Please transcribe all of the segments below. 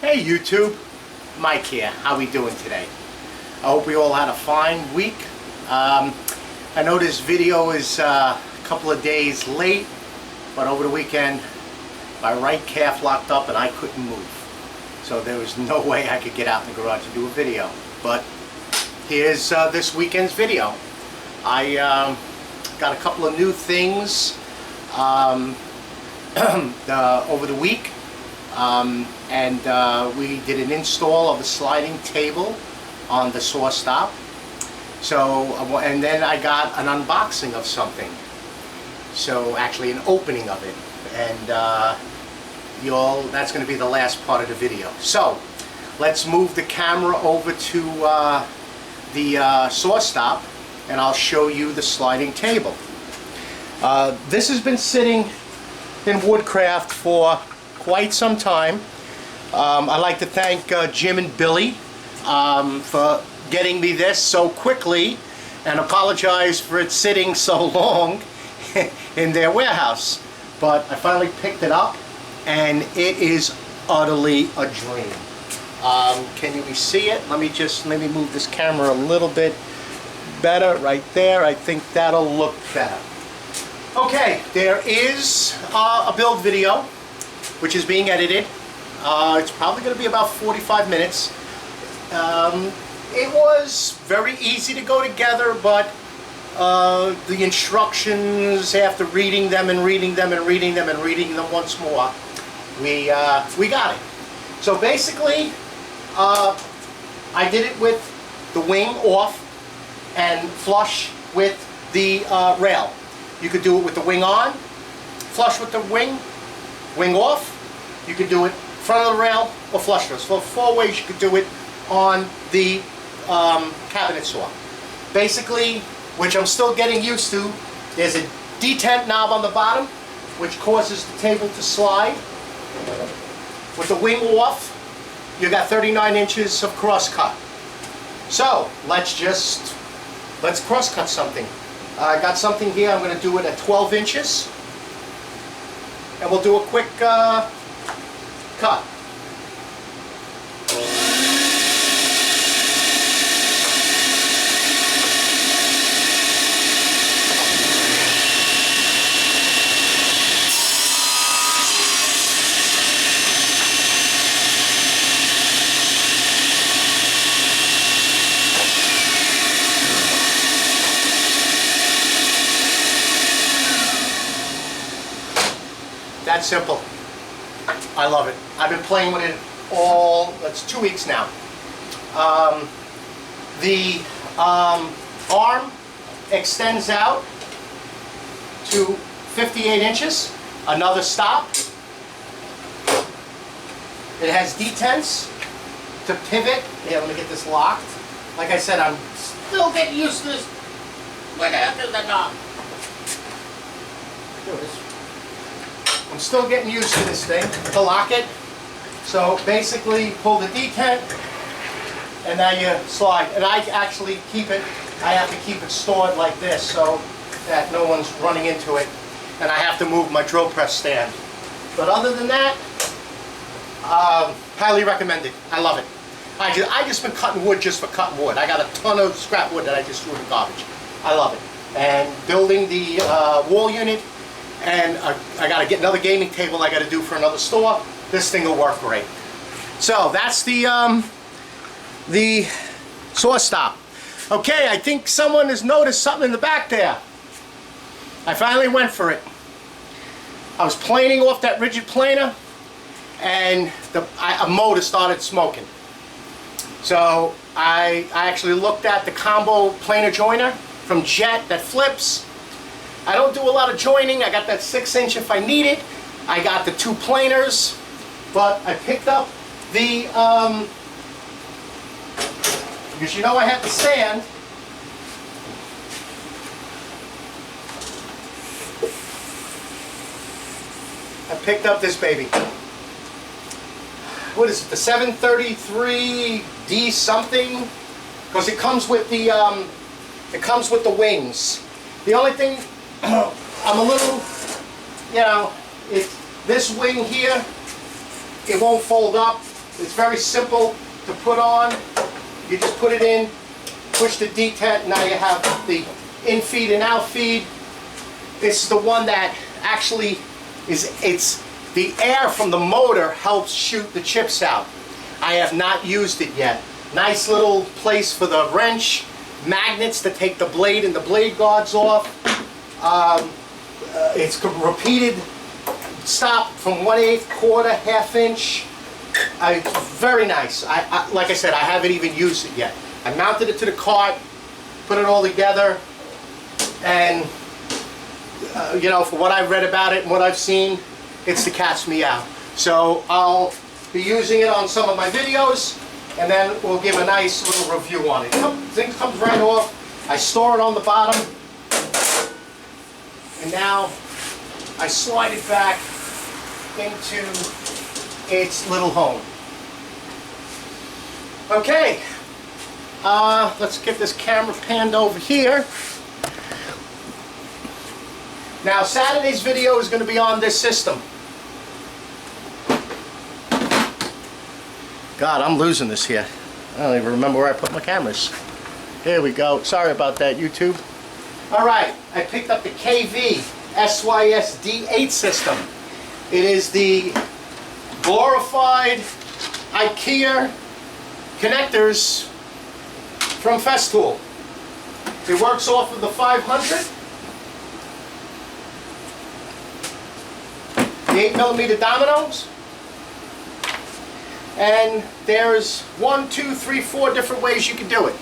Hey YouTube, Mike here. How we doing today? I hope we all had a fine week. I know this video is a couple of days late, but over the weekend my right calf locked up and I couldn't move. So there was no way I could get out in the garage and do a video. But here's this weekend's video. I got a couple of new things over the week. We did an install of a sliding table on the saw stop. So, and then I got an unboxing of something. So actually an opening of it. And that's going to be the last part of the video. So let's move the camera over to the saw stop and I'll show you the sliding table. This has been sitting in Woodcraft for quite some time. I'd like to thank Jim and Billy for getting me this so quickly and apologize for it sitting so long in their warehouse. But I finally picked it up and it is utterly a dream. Can you see it? Let me move this camera a little bit better right there. I think that'll look better. Okay, there is a build video which is being edited. It's probably going to be about 45 minutes. It was very easy to go together, but the instructions, after reading them and reading them and reading them and reading them once more, we got it. So basically, I did it with the wing off and flush with the rail. You could do it with the wing on, flush with the wing off. You could do it front of the rail or flush with. So 4 ways you could do it on the cabinet saw. Basically, which I'm still getting used to, there's a detent knob on the bottom which causes the table to slide. With the wing off, you got 39 inches of cross cut. So let's cross cut something. I got something here. I'm going to do it at 12 inches. And we'll do a quick cut. That's simple. I love it. I've been playing with it that's 2 weeks now. The arm extends out to 58 inches. Another stop. It has detents to pivot. Yeah, let me get this locked. Like I said, I'm still getting used to this. Where the heck is that knob? Here it is. I'm still getting used to this thing, to lock it. So basically pull the detent and now you slide. And I actually I have to keep it stored like this so that no one's running into it. And I have to move my drill press stand. But other than that, highly recommended. I love it. I just been cutting wood just for cutting wood. I got a ton of scrap wood that I just threw in the garbage. I love it. And building the wall unit, and I got to get another gaming table I got to do for another store. This thing will work great. So that's the saw stop. Okay, I think someone has noticed something in the back there. I finally went for it. I was planing off that rigid planer and a motor started smoking. So I actually looked at the combo planer joiner from Jet that flips. I don't do a lot of joining. I got that 6-inch if I need it. I got the 2 planers, but I picked up the, because you know I had the sand. I picked up this baby. What is it, the 733D something? Because it comes with the wings. The only thing, I'm a little, you know, this wing here, it won't fold up. It's very simple to put on. You just put it in, push the detent, now you have the infeed and outfeed. This is the one that actually it's the air from the motor helps shoot the chips out. I have not used it yet. Nice little place for the wrench, magnets to take the blade and the blade guards off. It's repeated stop from 1/8, quarter, half inch. Very nice. Like I said, I haven't even used it yet. I mounted it to the cart, put it all together, and you know, for what I've read about it and what I've seen, it's the cat's meow. So I'll be using it on some of my videos, and then we'll give a nice little review on it. Thing comes right off. I store it on the bottom, and now I slide it back into its little home. Okay, let's get this camera panned over here. Now Saturday's video is going to be on this system. God, I'm losing this here. I don't even remember where I put my cameras. Here we go. Sorry about that, YouTube. Alright, I picked up the KV SYS D8 system. It is the glorified IKEA connectors from Festool. It works off of the 500. The 8mm dominoes. And there's 1, 2, 3, 4 different ways you can do it.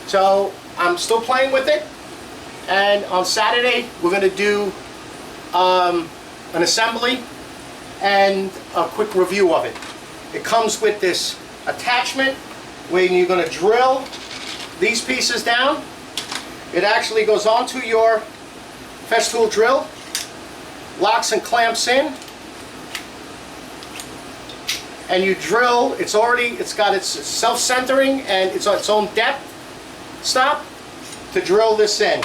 So I'm still playing with it. And on Saturday we're going to do an assembly and a quick review of it. It comes with this attachment where you're going to drill these pieces down. It actually goes onto your Festool drill, locks and clamps in, and you drill. It's got its self-centering and it's on its own depth stop to drill this in.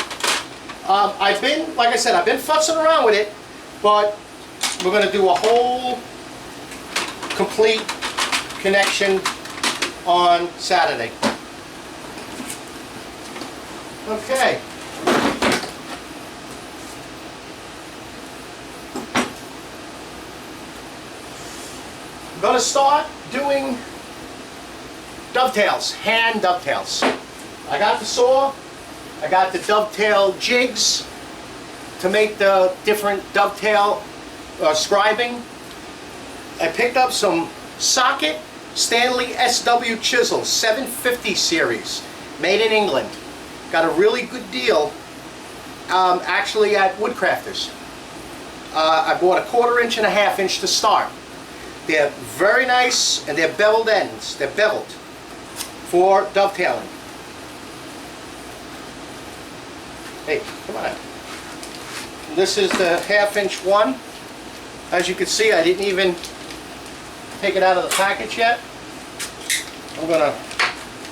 I've been, like I said, I've been futzing around with it, but we're going to do a whole complete connection on Saturday. Okay. I'm going to start doing dovetails, hand dovetails. I got the saw, I got the dovetail jigs to make the different dovetail scribing. I picked up some socket Stanley SW chisels, 750 series, made in England. Got a really good deal actually at Woodcrafters. I bought a 1/4 inch and a 1/2 inch to start. They're very nice and they're beveled ends. They're beveled for dovetailing. Hey, come on. This is the 1/2 inch one. As you can see, I didn't even take it out of the package yet. I'm going to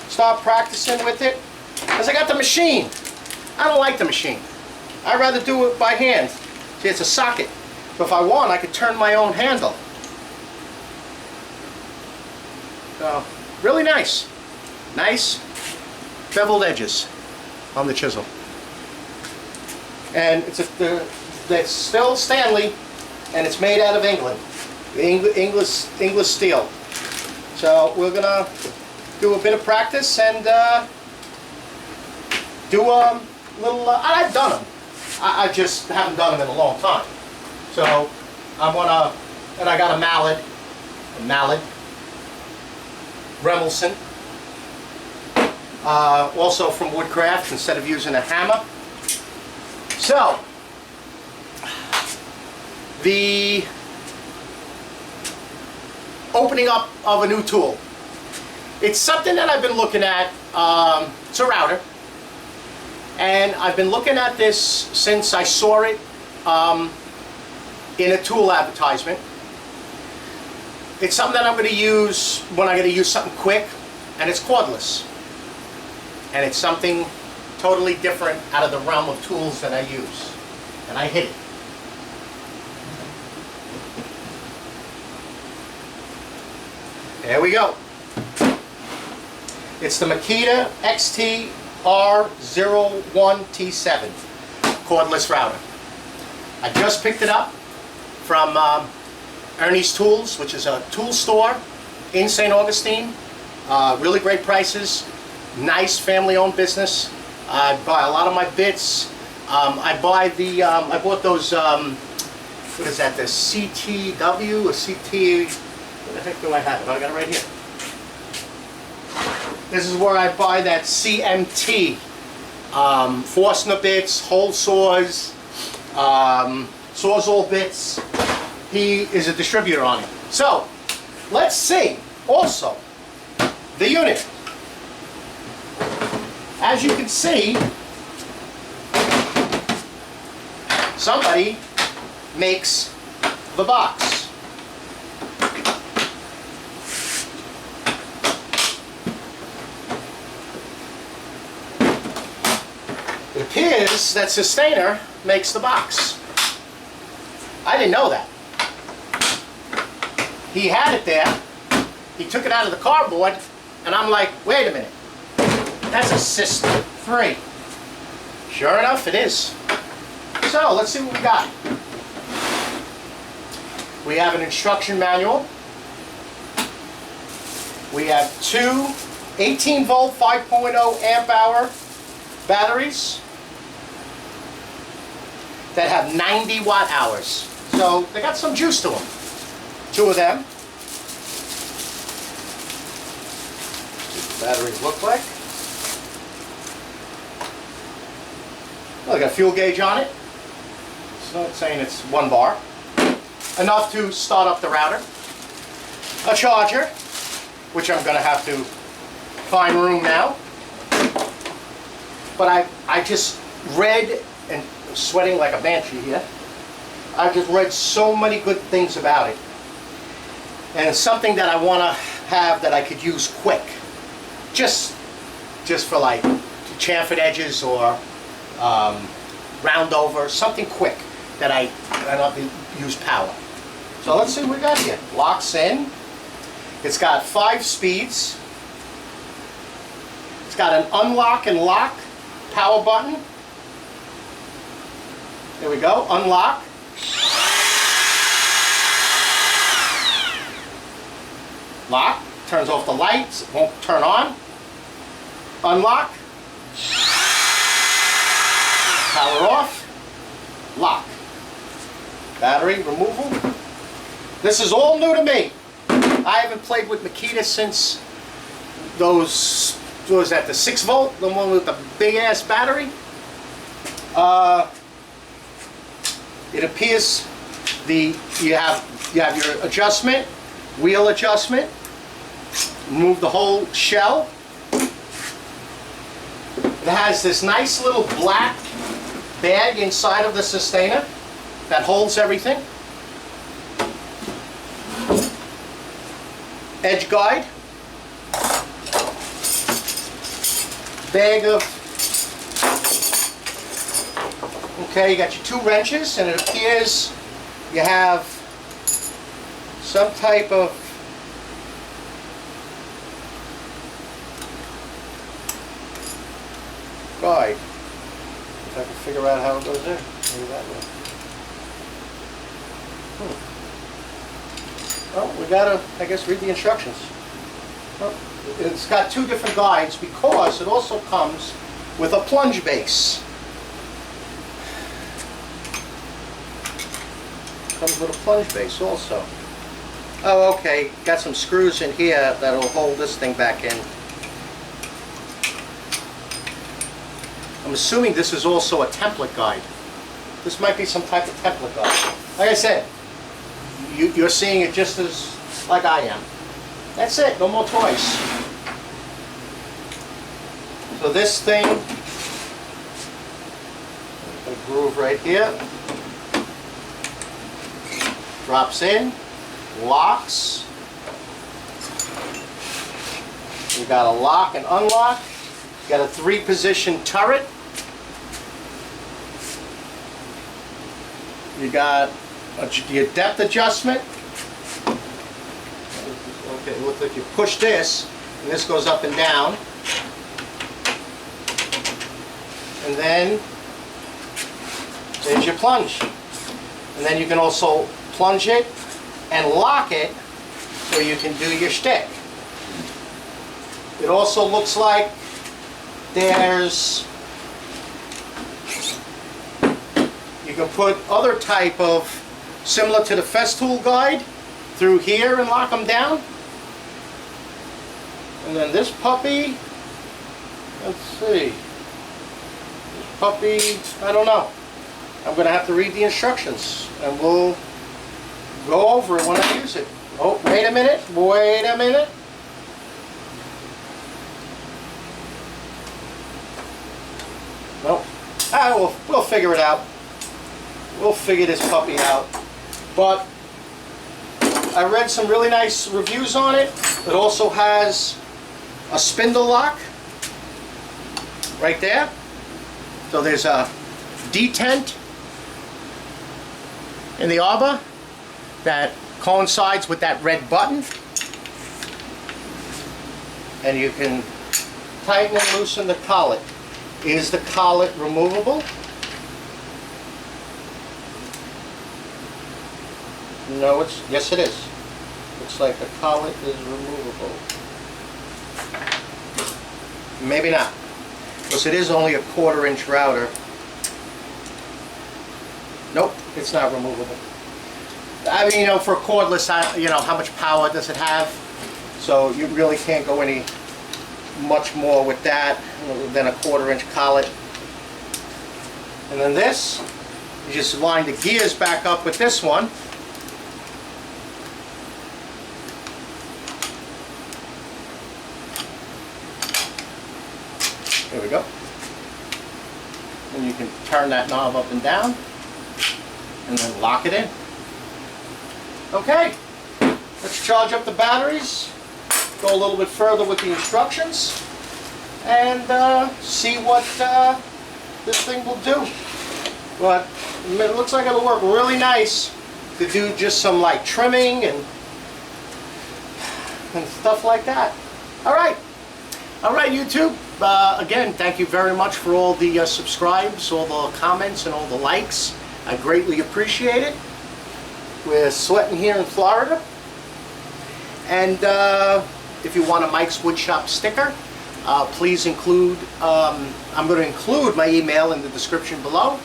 start practicing with it because I got the machine. I don't like the machine. I'd rather do it by hand. See, it's a socket. So if I want, I could turn my own handle. So, really nice. Nice beveled edges on the chisel. And it's still Stanley, and it's made out of England. English steel. So we're gonna do a bit of practice and do a little. I've done them. I just haven't done them in a long time. So I'm gonna, and I got a mallet, Remelson, also from Woodcraft, instead of using a hammer. So the opening up of a new tool. It's something that I've been looking at. It's a router, and I've been looking at this since I saw it in a tool advertisement. It's something that I'm going to use when I'm going to use something quick, and it's cordless. And it's something totally different out of the realm of tools that I use. And I hit it. There we go. It's the Makita XTR01T7 cordless router. I just picked it up from Ernie's Tools, which is a tool store in St. Augustine. Really great prices, nice family-owned business. I buy a lot of my bits. I bought those, what is that, the CTW or CT, what the heck do I have it? I got it right here. This is where I buy that CMT, Forstner bits, hole saws, Sawzall bits. He is a distributor on it. So, let's see also the unit. As you can see, somebody makes the box. It appears that Sustainer makes the box. I didn't know that. He had it there. He took it out of the cardboard, and I'm like, wait a minute. That's a system free. Sure enough, it is. So, let's see what we got. We have an instruction manual. We have two 18-volt 5.0 amp-hour batteries that have 90 watt-hours. So, they got some juice to them. Two of them. See what the batteries look like. Well, they got a fuel gauge on it. So it's saying it's 1 bar. Enough to start up the router. A charger, which I'm going to have to find room now. But I just read, and sweating like a banshee here, I just read so many good things about it. And it's something that I want to have that I could use quick. Just for like chamfered edges or round over, something quick that I don't have to use power. So let's see what we got here. Locks in. It's got 5 speeds. It's got an unlock and lock power button. There we go. Unlock. Lock. Turns off the lights. It won't turn on. Unlock. Power off. Lock. Battery removal. This is all new to me. I haven't played with Makita since those, what was that, the 6 volt? The one with the big ass battery? It appears you have your adjustment, wheel adjustment. Remove the whole shell. It has this nice little black bag inside of the Sustainer that holds everything. Edge guide. Bag of, okay, you got your 2 wrenches, and it appears you have some type of guide. If I can figure out how it goes there. Maybe that way. Well, we gotta, I guess, read the instructions. Well, it's got 2 different guides because it also comes with a plunge base. Comes with a plunge base also. Oh, okay. Got some screws in here that'll hold this thing back in. I'm assuming this is also a template guide. This might be some type of template guide. Like I said, you're seeing it just as like I am. That's it, no more toys. So this thing, a groove right here, drops in, locks. We got a lock and unlock. Got a 3-position turret. You got your depth adjustment. Okay, look, like you push this, and this goes up and down. And then there's your plunge. And then you can also plunge it and lock it so you can do your stick. It also looks like there's, you can put other type of, similar to the Festool guide, through here and lock them down. And then this puppy, let's see, this puppy, I don't know. I'm going to have to read the instructions and we'll go over it when I use it. Oh, wait a minute, wait a minute. Nope. We'll figure it out. We'll figure this puppy out. But I read some really nice reviews on it. It also has a spindle lock right there. So there's a detent in the arbor that coincides with that red button, and you can tighten and loosen the collet. Is the collet removable? No, yes it is. Looks like the collet is removable. Maybe not, because it is only a 1/4 inch router. Nope, it's not removable. I mean, you know, for a cordless, you know, how much power does it have? So you really can't go any much more with that than a 1/4 inch collet. And then this, you just line the gears back up with this one. There we go. And you can turn that knob up and down and then lock it in. Okay, let's charge up the batteries, go a little bit further with the instructions, and see what this thing will do. But it looks like it'll work really nice to do just some like trimming and stuff like that. All right, YouTube. Again, thank you very much for all the subscribes, all the comments, and all the likes. I greatly appreciate it. We're sweating here in Florida. And if you want a Mike's Woodshop sticker, please include, I'm going to include my email in the description below,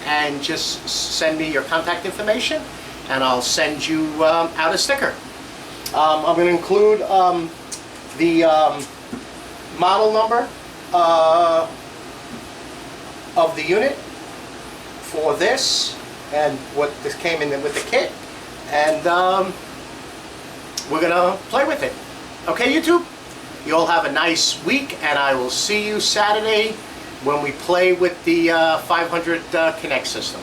and just send me your contact information and I'll send you out a sticker. I'm going to include the model number of the unit for this and what this came in with the kit, and we're gonna play with it. Okay, YouTube, you all have a nice week, and I will see you Saturday when we play with the 500 Connect system.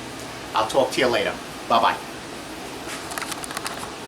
I'll talk to you later. Bye bye.